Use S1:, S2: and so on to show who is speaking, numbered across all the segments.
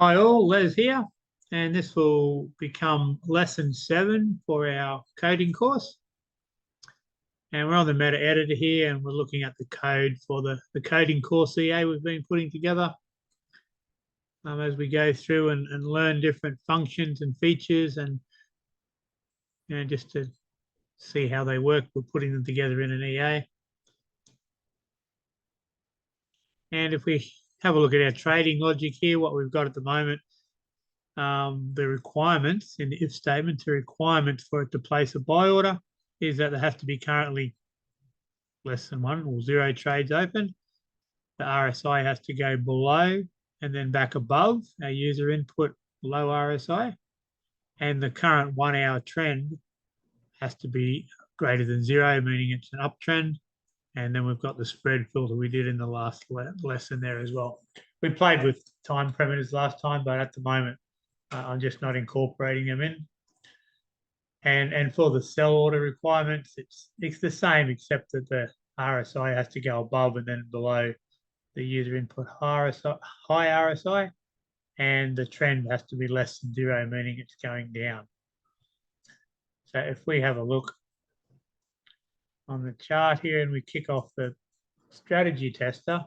S1: Hi all, Les here, and this will become lesson 7 for our coding course. And we're on the meta editor here, and we're looking at the code for the coding course EA we've been putting together. As we go through and learn different functions and features, and just to see how they work, we're putting them together in an EA. And if we have a look at our trading logic here, what we've got at the moment, the requirements in the if statement, the requirements for it to place a buy order is that there has to be currently less than 1 or 0 trades open. The RSI has to go below and then back above our user input low RSI. And the current 1 hour trend has to be greater than 0, meaning it's an uptrend. And then we've got the spread filter we did in the last lesson there as well. We played with time parameters last time, but at the moment, I'm just not incorporating them in. And for the sell order requirements, it's the same, except that the RSI has to go above and then below the user input high RSI, and the trend has to be less than 0, meaning it's going down. So if we have a look on the chart here and we kick off the strategy tester,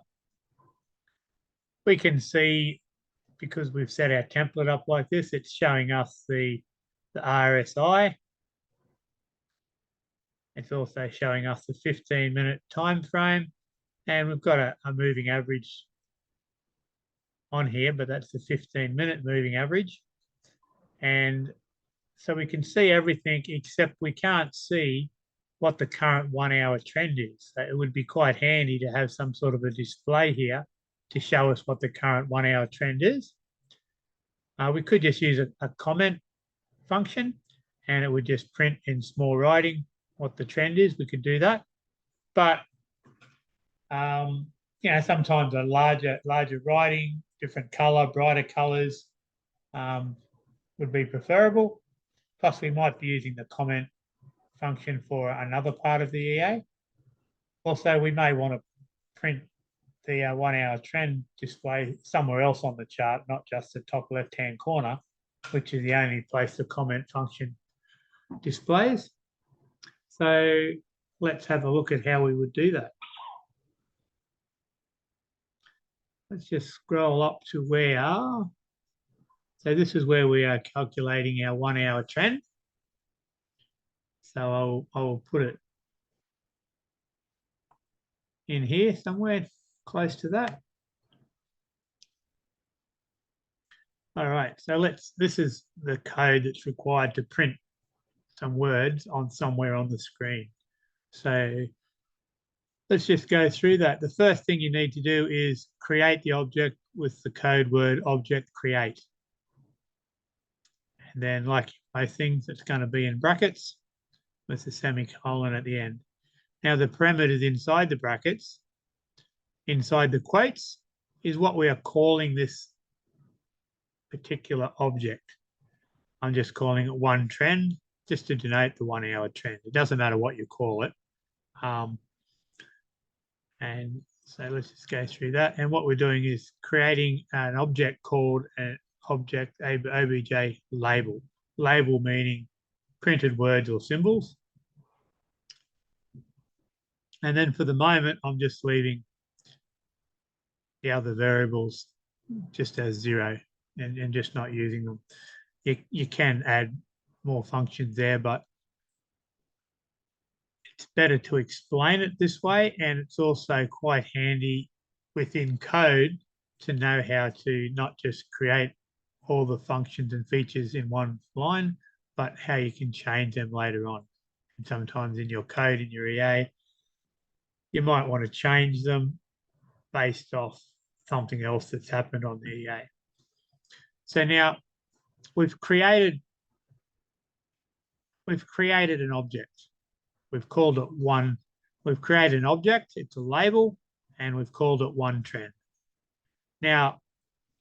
S1: we can see, because we've set our template up like this, it's showing us the RSI. It's also showing us the 15-minute time frame, and we've got a moving average on here, but that's the 15-minute moving average. And so we can see everything, except we can't see what the current 1 hour trend is. So it would be quite handy to have some sort of a display here to show us what the current 1 hour trend is. We could just use a comment function, and it would just print in small writing what the trend is. We could do that. But, sometimes a larger writing, different color, brighter colors would be preferable. Plus, we might be using the comment function for another part of the EA. Also, we may want to print the 1 hour trend display somewhere else on the chart, not just the top left-hand corner, which is the only place the comment function displays. So let's have a look at how we would do that. Let's just scroll up to where, so this is where we are calculating our 1 hour trend. So I'll put it in here somewhere close to that. All right, so this is the code that's required to print some words on somewhere on the screen. So let's just go through that. The first thing you need to do is create the object with the code word object create. And then, like most things, it's going to be in brackets with a semicolon at the end. Now, the parameters inside the brackets, inside the quotes, is what we are calling this particular object. I'm just calling it one trend, just to denote the 1 hour trend. It doesn't matter what you call it. And so let's just go through that. And what we're doing is creating an object called an object obj label. Label meaning printed words or symbols. And then for the moment, I'm just leaving the other variables just as 0 and just not using them. You can add more functions there, but it's better to explain it this way, and it's also quite handy within code to know how to not just create all the functions and features in one line, but how you can change them later on. And sometimes in your code, in your EA, you might want to change them based off something else that's happened on the EA. So now we've created an object. We've called it one. We've created an object. It's a label, and we've called it one trend. Now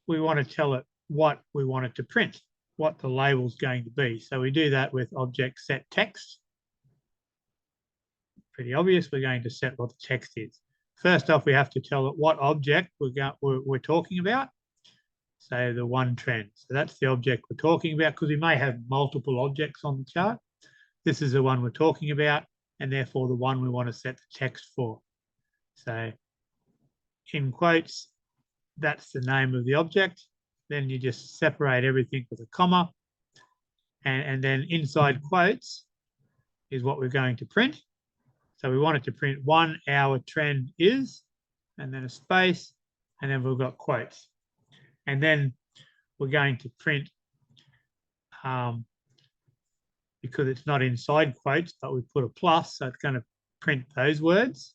S1: we want to tell it what we want it to print, what the label is going to be. So we do that with object set text. Pretty obvious. We're going to set what the text is. First off, we have to tell it what object we're talking about. So the one trend. So that's the object we're talking about, because we may have multiple objects on the chart. This is the one we're talking about, and therefore the one we want to set the text for. So in quotes, that's the name of the object. Then you just separate everything with a comma. And then inside quotes is what we're going to print. So we want it to print 1 hour trend is, and then a space, and then we've got quotes. And then we're going to print, because it's not inside quotes, but we put a plus, so it's going to print those words,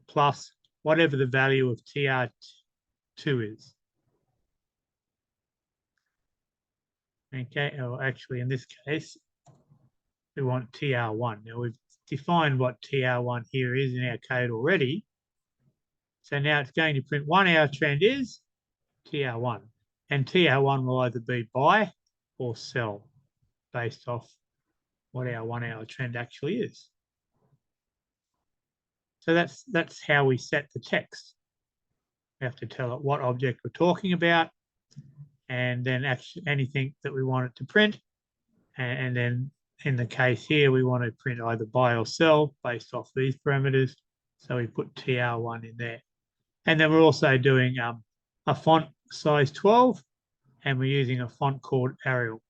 S1: plus whatever the value of TR2 is. Okay, or actually in this case, we want TR1. Now we've defined what TR1 here is in our code already. So now it's going to print 1 hour trend is TR1. And TR1 will either be buy or sell based off what our 1 hour trend actually is. So that's how we set the text. We have to tell it what object we're talking about, and then actually anything that we want it to print. And then in the case here, we want to print either buy or sell based off these parameters. So we put TR1 in there. And then we're also doing a font size 12, and we're using a font called Arial.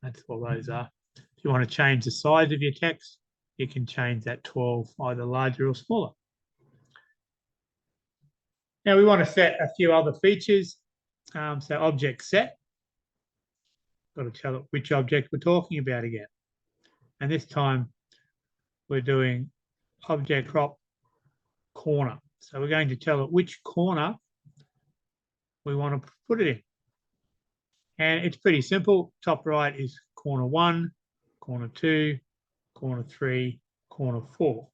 S1: That's what those are. If you want to change the size of your text, you can change that 12 either larger or smaller. Now we want to set a few other features. So object set, got to tell it which object we're talking about again. And this time we're doing object crop corner. So we're going to tell it which corner we want to put it in. And it's pretty simple. Top right is corner 1, corner 2, corner 3, corner 4.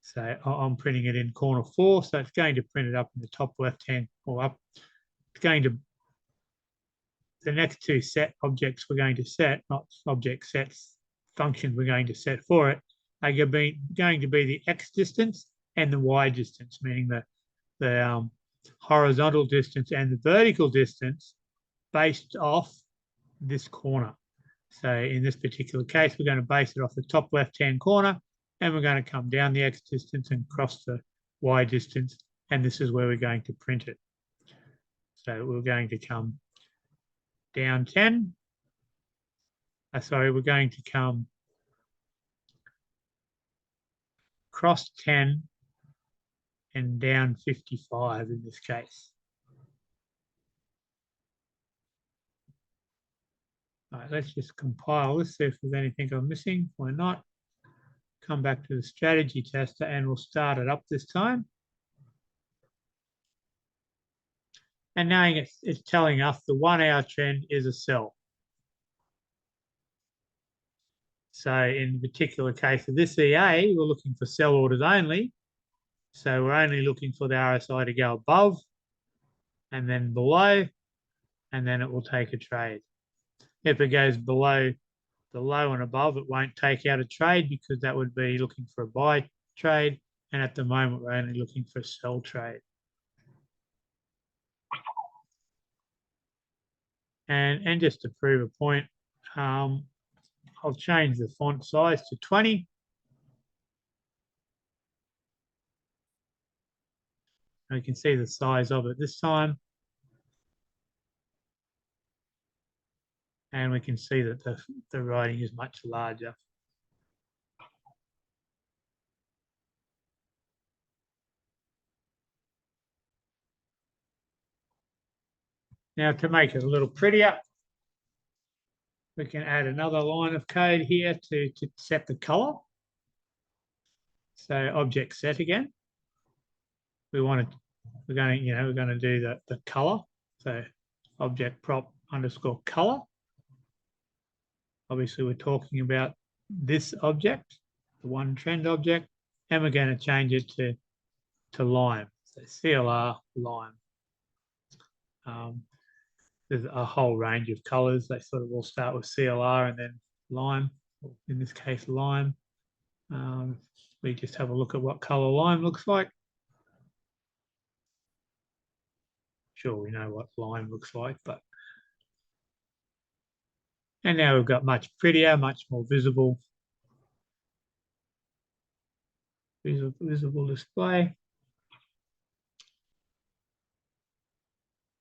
S1: So I'm printing it in corner 4. So it's going to print it up in the top left-hand or up. It's going to, the next two set objects we're going to set, not object sets, functions we're going to set for it, are going to be the X distance and the Y distance, meaning the horizontal distance and the vertical distance based off this corner. So in this particular case, we're going to base it off the top left-hand corner, and we're going to come down the X distance and cross the Y distance, and this is where we're going to print it. So we're going to come down 10. We're going to come cross 10 and down 55 in this case. All right, let's just compile this, see if there's anything I'm missing. Why not? Come back to the strategy tester and we'll start it up this time. And now it's telling us the 1 hour trend is a sell. So in the particular case of this EA, we're looking for sell orders only. So we're only looking for the RSI to go above and then below, and then it will take a trade. If it goes below the low and above, it won't take out a trade because that would be looking for a buy trade. And at the moment, we're only looking for a sell trade. And just to prove a point, I'll change the font size to 20. And we can see the size of it this time. And we can see that the writing is much larger. Now to make it a little prettier, we can add another line of code here to set the color. So object set again. We're going to do the color. So object prop underscore color. Obviously, we're talking about this object, the one trend object, and we're going to change it to lime. So CLR lime. There's a whole range of colors. They sort of all start with CLR and then lime, in this case, lime. We just have a look at what color lime looks like. sure we know what line looks like, but and now we've got much prettier, much more visible display.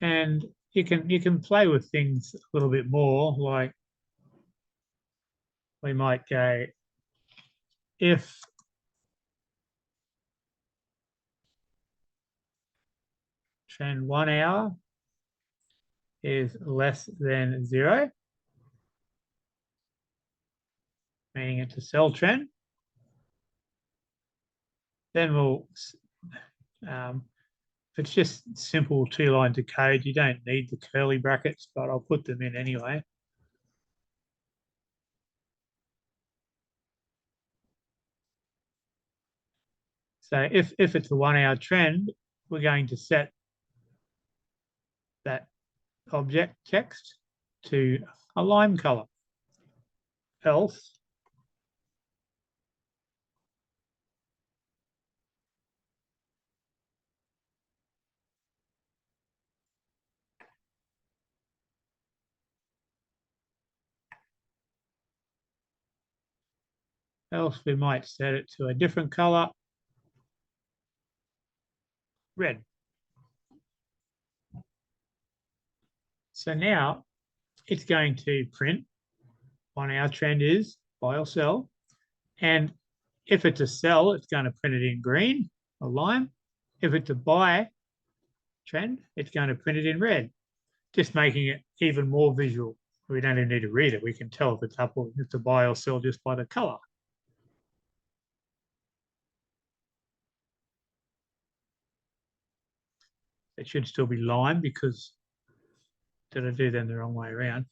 S1: And you can play with things a little bit more, like we might go if trend 1 hour is less than 0, meaning it's a sell trend, then we'll if it's just simple 2 lines of code, you don't need the curly brackets, but I'll put them in anyway. So if it's a 1 hour trend, we're going to set that object text to a lime color. Else we might set it to a different color, red. So now it's going to print 1 hour trend is buy or sell. And if it's a sell, it's going to print it in green or lime. If it's a buy trend, it's going to print it in red, just making it even more visual. We don't even need to read it. We can tell if it's up or if it's a buy or sell just by the color. It should still be lime because did I do them the wrong way around?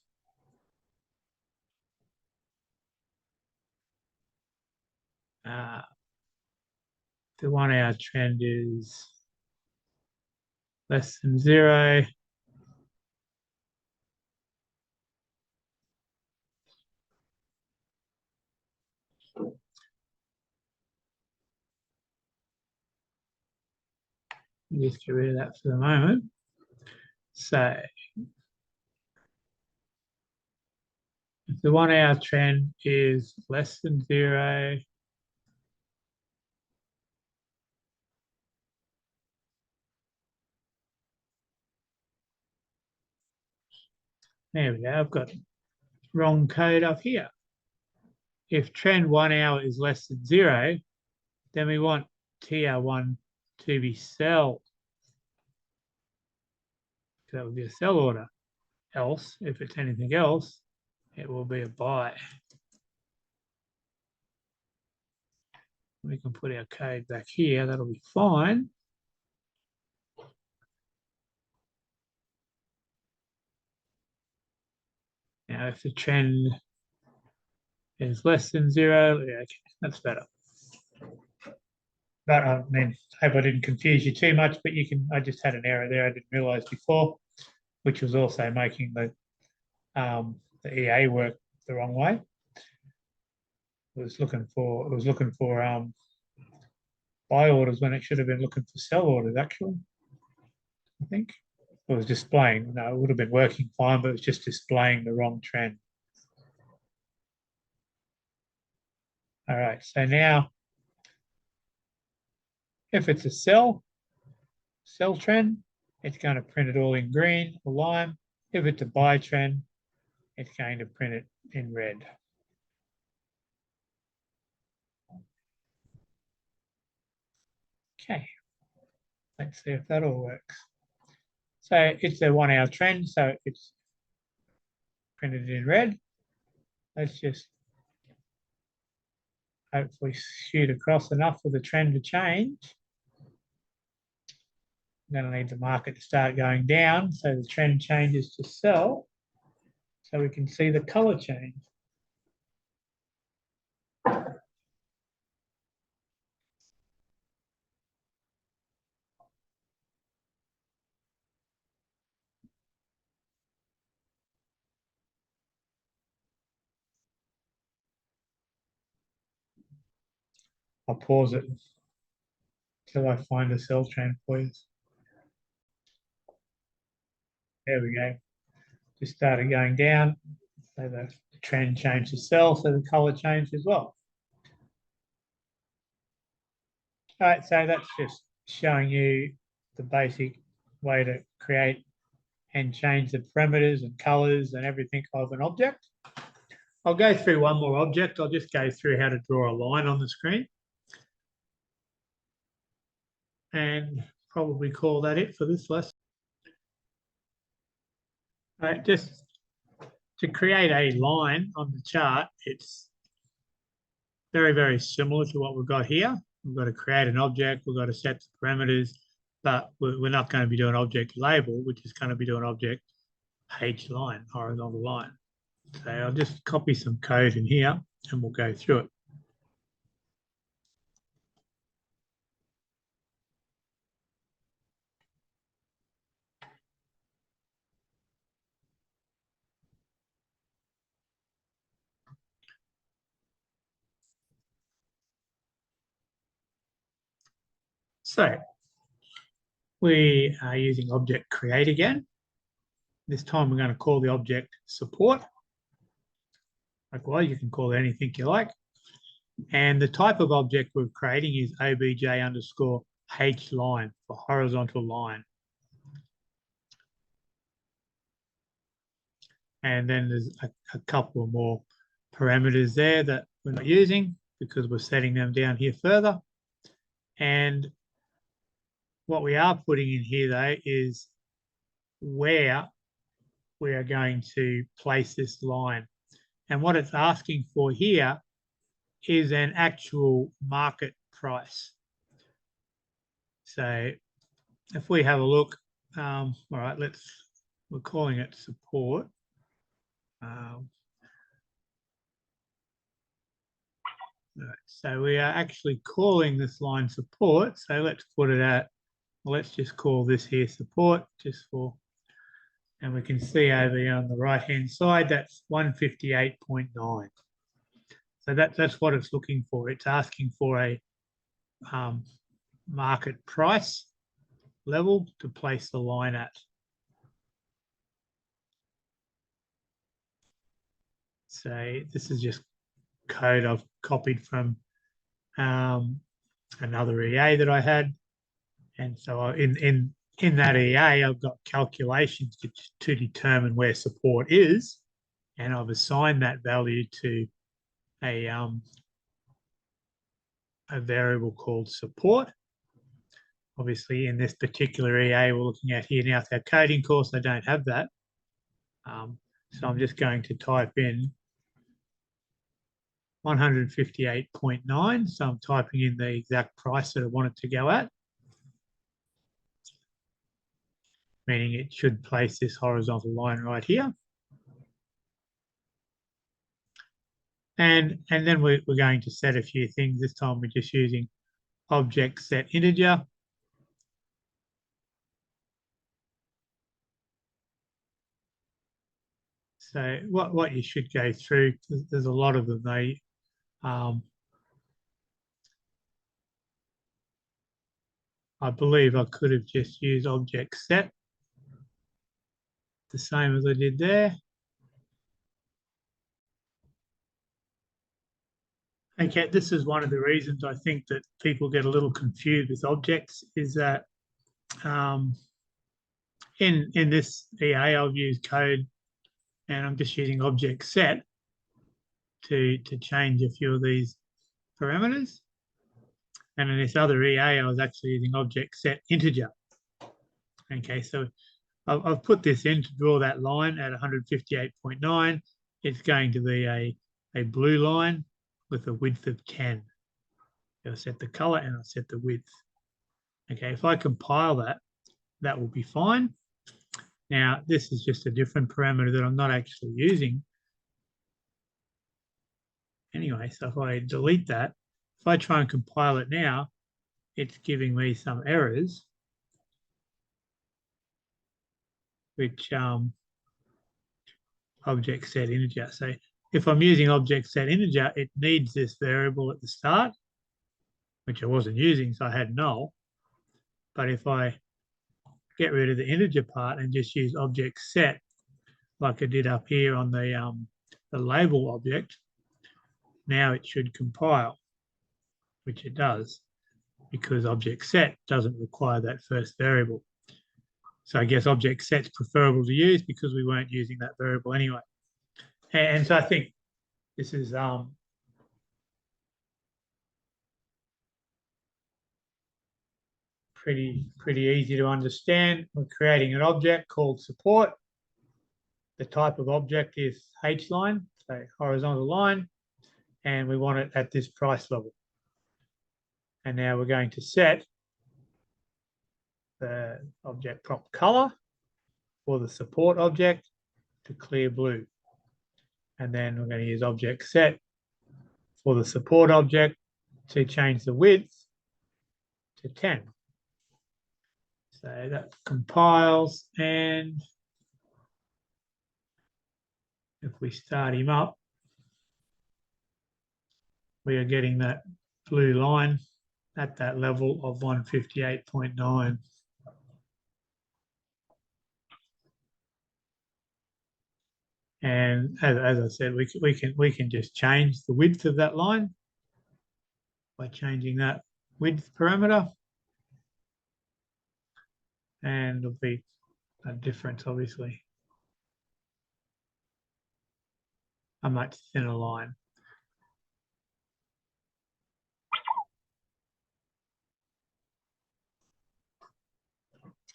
S1: The 1 hour trend is less than 0. Just get rid of that for the moment. So if the 1 hour trend is less than 0, there we go. I've got wrong code up here. If trend 1 hour is less than 0, then we want TR1 to be sell. So that would be a sell order. Else, if it's anything else, it will be a buy. We can put our code back here. That'll be fine. Now, if the trend is less than 0, yeah, okay, that's better. But I mean, I hope I didn't confuse you too much, but you can, I just had an error there I didn't realize before, which was also making the EA work the wrong way. It was looking for buy orders when it should have been looking for sell orders, actually. I think it was displaying. No, it would have been working fine, but it was just displaying the wrong trend. All right, so now if it's a sell trend, it's going to print it all in green or lime. If it's a buy trend, it's going to print it in red. Okay, let's see if that all works. So it's a 1 hour trend, so it's printed in red. Let's just hopefully shoot across enough for the trend to change. Then I need the market to start going down, so the trend changes to sell, so we can see the color change. I'll pause it till I find a sell trend, please. There we go. Just started going down. So the trend changed itself, so the color changed as well. All right, so that's just showing you the basic way to create and change the parameters and colors and everything of an object. I'll go through one more object. I'll just go through how to draw a line on the screen and probably call that it for this lesson. All right, just to create a line on the chart, it's very, very similar to what we've got here. We've got to create an object, we've got to set the parameters, but we're not going to be doing object label, we're just going to be doing object H line, horizontal line. So I'll just copy some code in here and we'll go through it. So we are using object create again. This time we're going to call the object support. Likewise, you can call it anything you like. And the type of object we're creating is obj underscore H line for horizontal line. And then there's a couple of more parameters there that we're not using because we're setting them down here further. And what we are putting in here though is where we are going to place this line. And what it's asking for here is an actual market price. So if we have a look, all right, we're calling it support. So we are actually calling this line support. So let's put it at, let's just call this here support just for, and we can see over here on the right-hand side, that's 158.9. So that's what it's looking for. It's asking for a market price level to place the line at. So this is just code I've copied from another EA that I had. And so in that EA, I've got calculations to determine where support is. And I've assigned that value to a variable called support. Obviously, in this particular EA we're looking at here now, it's our coding course, I don't have that. So I'm just going to type in 158.9. So I'm typing in the exact price that I want it to go at, meaning it should place this horizontal line right here. And then we're going to set a few things. This time we're just using object set integer. So what you should go through, there's a lot of them, I believe I could have just used object set, the same as I did there. Okay, this is one of the reasons I think that people get a little confused with objects is that in this EA, I've used code and I'm just using object set to change a few of these parameters. And in this other EA, I was actually using object set integer. Okay, so I've put this in to draw that line at 158.9. It's going to be a blue line with a width of 10. I'll set the color and I'll set the width. Okay, if I compile that, that will be fine. Now, this is just a different parameter that I'm not actually using. Anyway, so if I delete that, if I try and compile it now, it's giving me some errors, which object set integer. So if I'm using object set integer, it needs this variable at the start, which I wasn't using, so I had null. But if I get rid of the integer part and just use object set like I did up here on the label object, now it should compile, which it does, because object set doesn't require that first variable. So I guess object set's preferable to use because we weren't using that variable anyway. And so I think this is pretty easy to understand. We're creating an object called support. The type of object is H-line, so horizontal line, and we want it at this price level. And now we're going to set the object prop color for the support object to clear blue. And then we're going to use object set for the support object to change the width to 10. So that compiles, and if we start him up, we are getting that blue line at that level of 158.9. And as I said, we can just change the width of that line by changing that width parameter, and there'll be a difference, obviously, a much thinner line.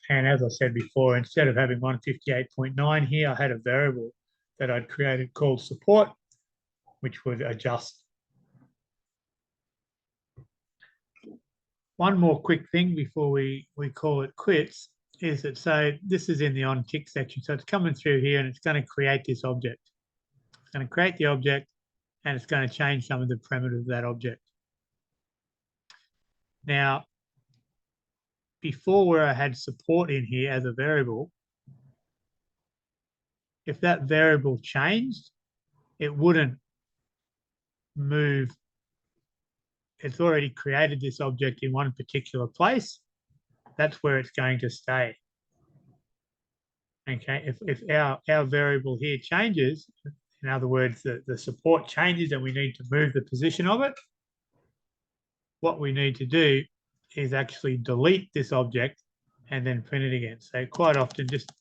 S1: And as I said before, instead of having 158.9 here, I had a variable that I'd created called support, which would adjust. One more quick thing before we call it quits is that, so this is in the on tick section. So it's coming through here and it's going to create this object. It's going to create the object and it's going to change some of the parameters of that object. Now, before where I had support in here as a variable, if that variable changed, it wouldn't move. It's already created this object in one particular place. That's where it's going to stay. Okay, if our variable here changes, in other words, the support changes and we need to move the position of it, what we need to do is actually delete this object and then print it again. So quite often, just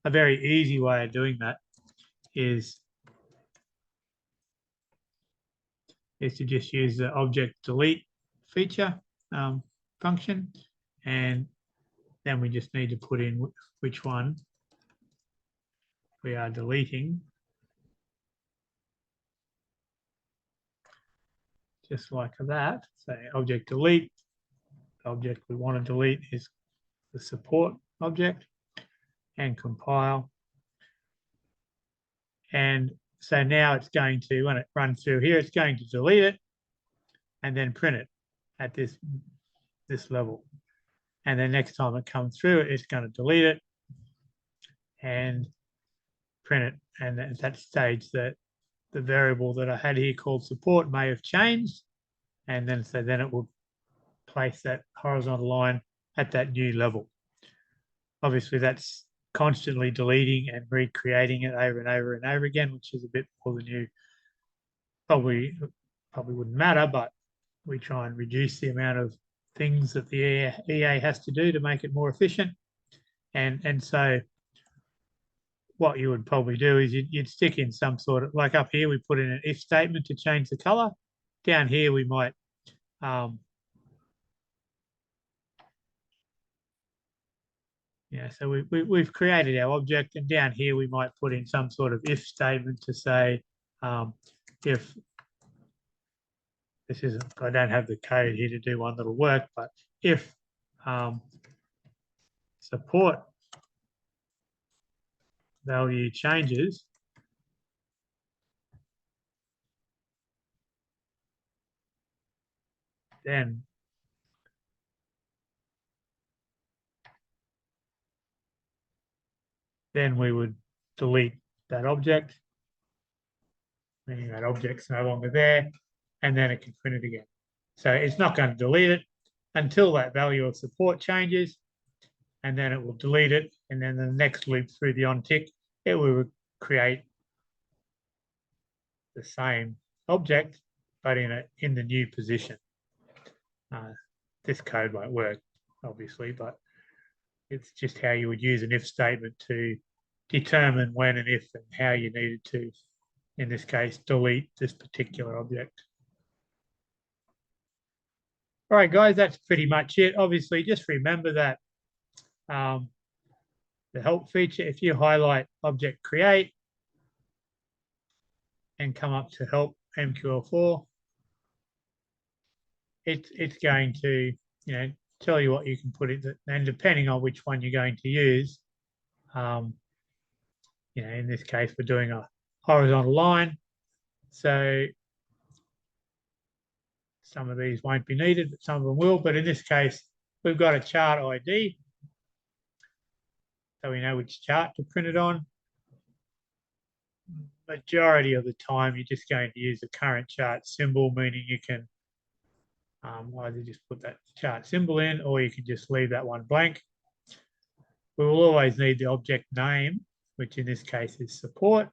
S1: a very easy way of doing that is to just use the object delete feature function, and then we just need to put in which one we are deleting, just like that. So object delete, the object we want to delete is the support object, and compile. And so now it's going to, when it runs through here, it's going to delete it and then print it at this level. And then next time it comes through, it's going to delete it and print it. And at that stage, that the variable that I had here called support may have changed. And then so then it will place that horizontal line at that new level. Obviously, that's constantly deleting and recreating it over and over and over again, which is a bit more than you probably wouldn't matter, but we try and reduce the amount of things that the EA has to do to make it more efficient. And so what you would probably do is you'd stick in some sort of, like up here, we put in an if statement to change the color. Down here, we might so we've created our object, and down here we might put in some sort of if statement to say if this isn't, I don't have the code here to do one that'll work, but if support value changes, then we would delete that object, meaning that object's no longer there, and then it can print it again. So it's not going to delete it until that value of support changes, and then it will delete it, and then the next loop through the on tick, it will create the same object, but in the new position. This code won't work, obviously, but it's just how you would use an if statement to determine when and if and how you needed to, in this case, delete this particular object. All right, guys, that's pretty much it. Obviously, just remember that the help feature, if you highlight object create and come up to help MQL4, it's going to, tell you what you can put in, and depending on which one you're going to use, in this case, we're doing a horizontal line. So some of these won't be needed, but some of them will. But in this case, we've got a chart ID, so we know which chart to print it on. Majority of the time, you're just going to use the current chart symbol, meaning you can either just put that chart symbol in, or you can just leave that one blank. We will always need the object name, which in this case is support.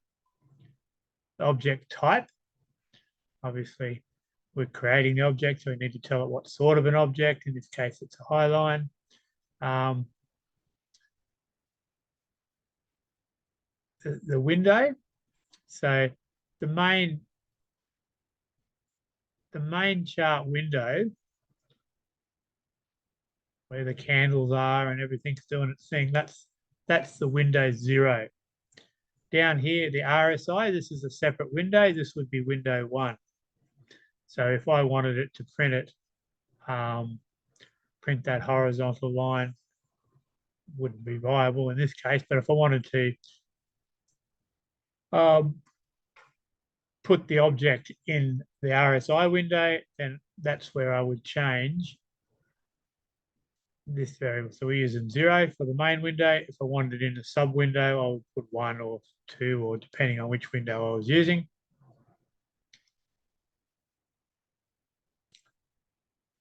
S1: The object type, obviously, we're creating the object, so we need to tell it what sort of an object. In this case, it's a highline. The window. So the main chart window, where the candles are and everything's doing its thing, that's the window 0. Down here, the RSI, this is a separate window. This would be window 1. So if I wanted it to print it, print that horizontal line, wouldn't be viable in this case. But if I wanted to put the object in the RSI window, then that's where I would change this variable. So we're using 0 for the main window. If I wanted it in the sub window, I would put 1 or 2, or depending on which window I was using.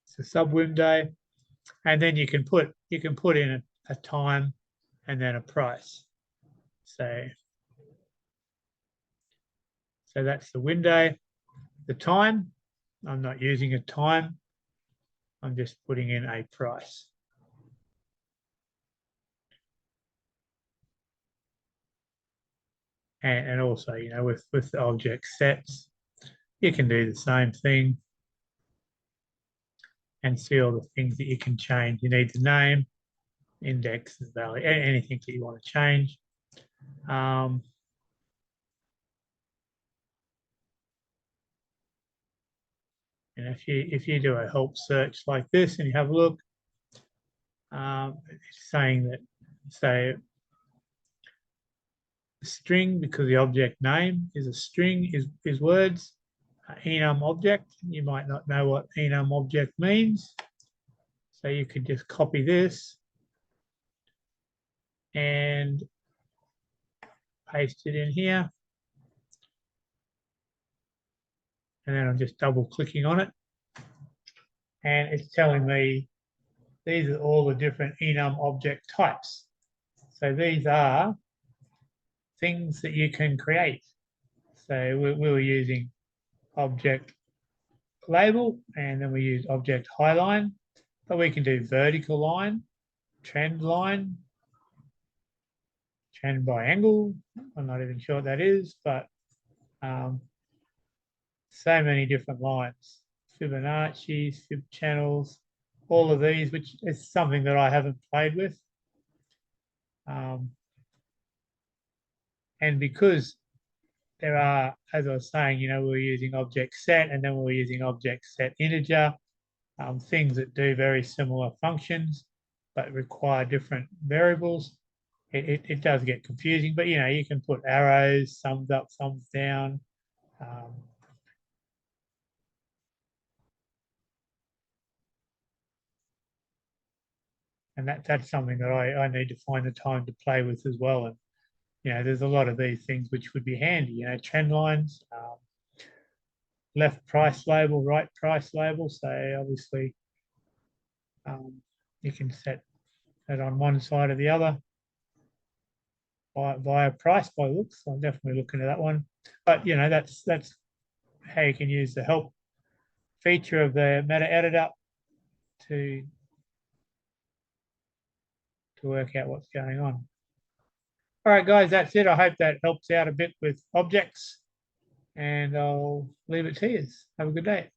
S1: It's a sub window, and then you can put in a time and then a price. So that's the window. The time, I'm not using a time. I'm just putting in a price. And also, with the object sets, you can do the same thing and see all the things that you can change. You need the name, index, and value, anything that you want to change. And if you do a help search like this and you have a look, it's saying that, say, string, because the object name is a string, is words. Enum object, you might not know what enum object means. So you could just copy this and paste it in here. And then I'm just double clicking on it. And it's telling me these are all the different enum object types. So these are things that you can create. So we were using object label, and then we use object highline, but we can do vertical line, trend line, trend by angle. I'm not even sure what that is, but so many different lines, Fibonacci, Fib channels, all of these, which is something that I haven't played with. And because there are, as I was saying, we're using object set, and then we're using object set integer, things that do very similar functions but require different variables. It does get confusing, but you can put arrows, thumbs up, thumbs down. And that's something that I need to find the time to play with as well. And there's a lot of these things which would be handy. Trend lines, left price label, right price label. So obviously, you can set it on one side or the other via price by looks. I'm definitely looking at that one. But you know, that's how you can use the help feature of the meta editor to work out what's going on. All right, guys, that's it. I hope that helps out a bit with objects, and I'll leave it to you. Have a good day.